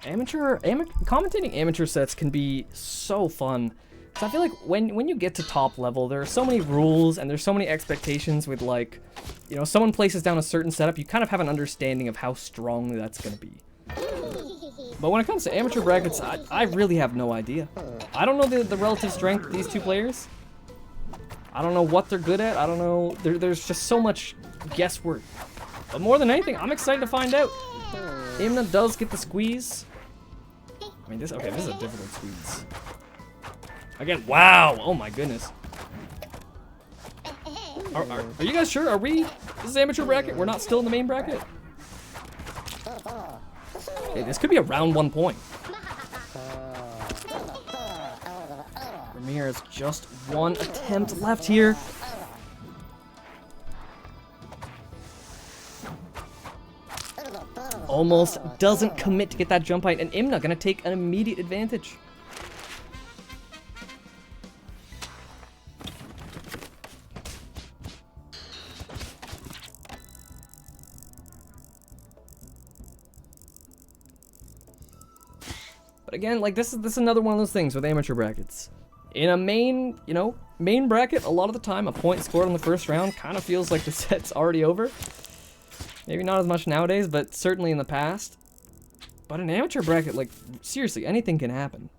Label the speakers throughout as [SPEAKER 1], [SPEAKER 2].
[SPEAKER 1] Commentating amateur sets can be so fun. So I feel like when you get to top level, there are so many rules and there's so many expectations with, like, you know, someone places down a certain setup, you kind of have an understanding of how strong that's going to be. But when it comes to amateur brackets, I really have no idea. I don't know the relative strength of these two players. I don't know what they're good at. I don't know. There's just so much guesswork. But more than anything, I'm excited to find out. Imna does get the squeeze. I mean, this is a difficult squeeze. Again, wow. Oh my goodness. Are you guys sure? This is amateur bracket? We're not still in the main bracket? Hey, this could be a round 1 point. Ramirez just one attempt left here. Almost doesn't commit to get that jump height, and Imna gonna take an immediate advantage. But again, like this is another one of those things with amateur brackets. In a main bracket, a lot of the time a point scored on the first round kind of feels like the set's already over. Maybe not as much nowadays, but certainly in the past. But an amateur bracket, like, seriously, anything can happen.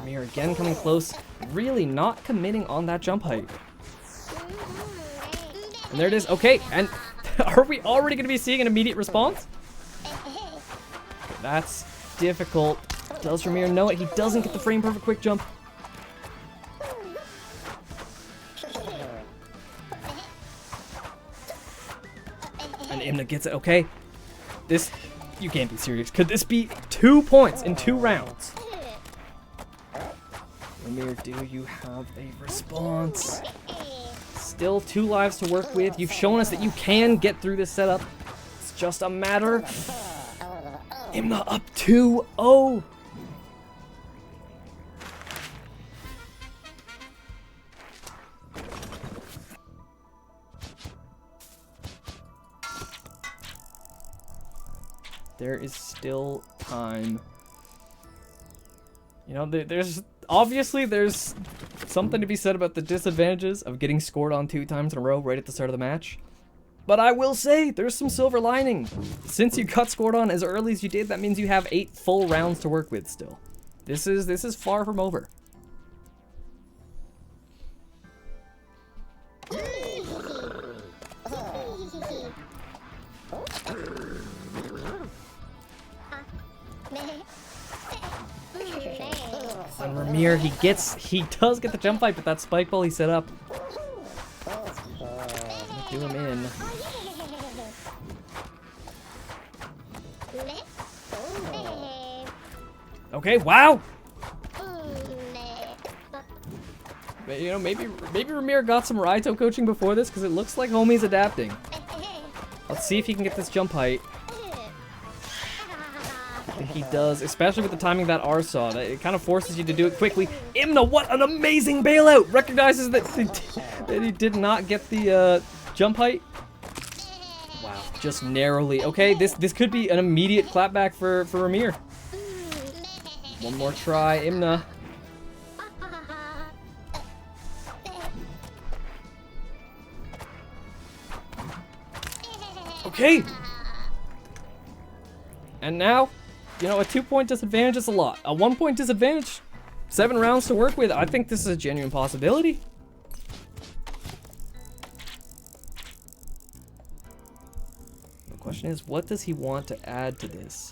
[SPEAKER 1] Remir again coming close, really not committing on that jump height. And there it is. Okay, and are we already going to be seeing an immediate response? Okay, that's difficult. Does Remir know it? He doesn't get the frame perfect quick jump. And Imna gets it. Okay. This, you can't be serious. Could this be 2 points in 2 rounds? Remir, do you have a response? Still 2 lives to work with. You've shown us that you can get through this setup. It's just a matter. Imna up 2-0. There is still time. You know, there's something to be said about the disadvantages of getting scored on 2 times in a row right at the start of the match. But I will say, there's some silver lining. Since you got scored on as early as you did, that means you have 8 full rounds to work with still. This is far from over. And Remir, he does get the jump fight, but that spike ball he set up. Do him in. Okay, wow. But, you know, maybe Remir got some Raito coaching before this, because it looks like homie's adapting. Let's see if he can get this jump height. I think he does, especially with the timing of that R saw. It kind of forces you to do it quickly. Imna, what an amazing bailout! Recognizes that he did not get the jump height. Wow, just narrowly. Okay, this could be an immediate clapback for Remir. One more try, Imna. Okay. And now, you know, a 2-point disadvantage is a lot. A 1-point disadvantage, 7 rounds to work with. I think this is a genuine possibility. The question is, what does he want to add to this?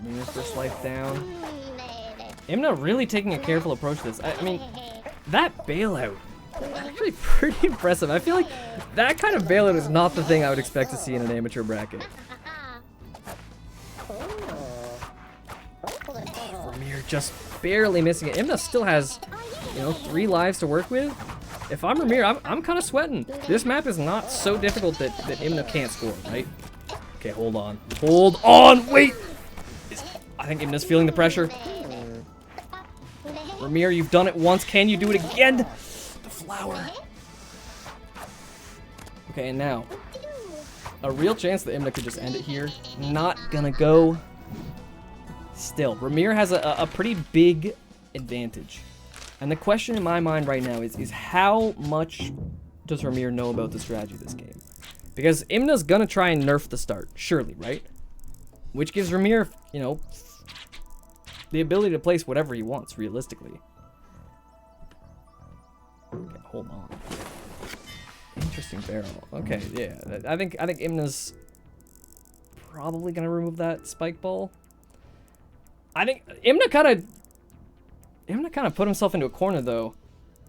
[SPEAKER 1] Ramirez first life down. Imna really taking a careful approach to this. I mean, that bailout Actually pretty impressive. I feel like that kind of bailout is not the thing I would expect to see in an amateur bracket. Remir just barely missing it. Imna still has, you know, 3 lives to work with. If I'm Remir, I'm kind of sweating. This map is not so difficult that Imna can't score, right? Okay, hold on. Hold on! Wait! I think Imna's feeling the pressure. Remir, you've done it once. Can you do it again? The flower. Okay, and now. A real chance that Imna could just end it here. Not gonna go. Still, Remir has a pretty big advantage. And the question in my mind right now is how much does Remir know about the strategy of this game? Because Imna's gonna try and nerf the start, surely, right? Which gives Remir, you know, the ability to place whatever he wants, realistically. Okay, hold on. Interesting barrel. Okay, yeah. I think Imna's probably gonna remove that spike ball. I think Imna kind of put himself into a corner though,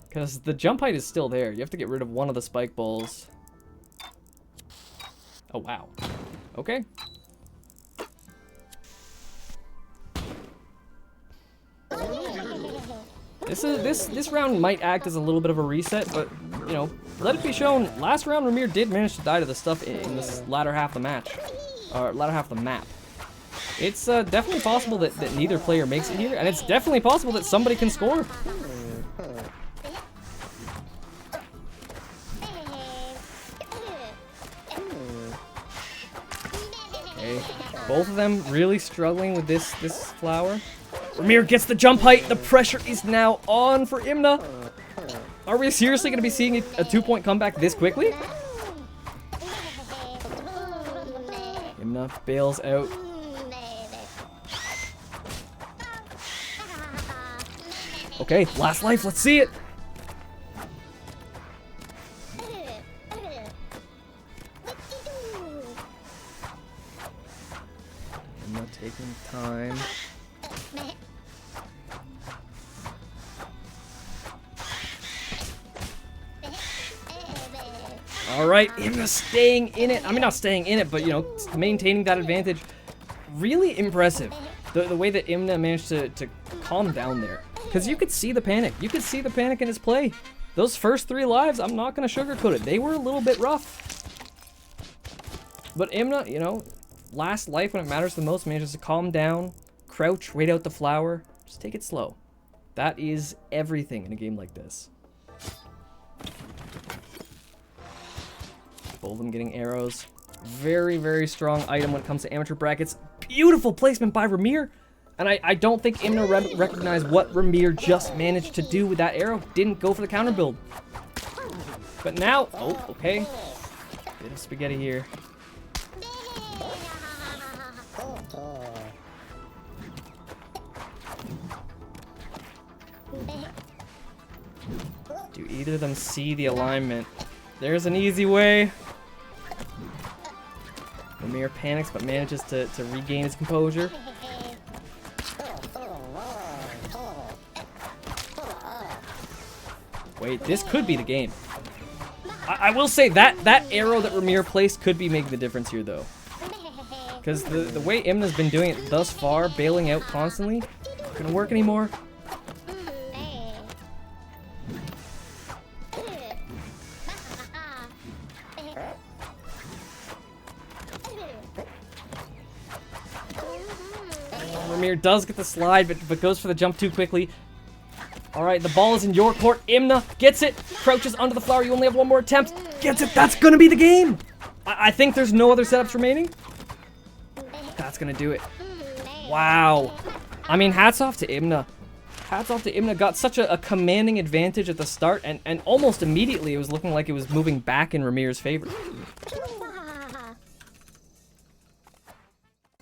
[SPEAKER 1] because the jump height is still there. You have to get rid of one of the spike balls. Oh wow. Okay. This round might act as a little bit of a reset, but you know, let it be shown. Last round, Remir did manage to die to the stuff in this latter half of the match, or latter half of the map. It's definitely possible that neither player makes it here, and it's definitely possible that somebody can score. Okay, both of them really struggling with this flower. Remir gets the jump height. The pressure is now on for Imna. Are we seriously going to be seeing a 2-point comeback this quickly? Imna bails out. Okay, last life. Let's see it. Imna taking time. All right, Imna staying in it. I mean, not staying in it, but, you know, maintaining that advantage. Really impressive. The way that Imna managed to calm down there. Because you could see the panic. You could see the panic in his play. Those first 3 lives, I'm not going to sugarcoat it. They were a little bit rough. But Imna, you know, last life when it matters the most, manages to calm down, crouch, wait out the flower. Just take it slow. That is everything in a game like this. Both of them getting arrows. Very, very strong item when it comes to amateur brackets. Beautiful placement by Remir. And I don't think Imna recognized what Remir just managed to do with that arrow. Didn't go for the counter build. But now, oh, okay. Bit of spaghetti here. Do either of them see the alignment? There's an easy way. Remir panics but manages to regain his composure. Wait, this could be the game. I will say that arrow that Remir placed could be making the difference here, though. Because the way Imna's been doing it thus far, bailing out constantly, not gonna work anymore. Remir does get the slide, but goes for the jump too quickly. Alright, the ball is in your court. Imna gets it. Crouches under the flower. You only have one more attempt. Gets it. That's going to be the game. I think there's no other setups remaining. That's going to do it. Wow. I mean, hats off to Imna. Hats off to Imna. Got such a commanding advantage at the start. And almost immediately it was looking like it was moving back in Remir's favor.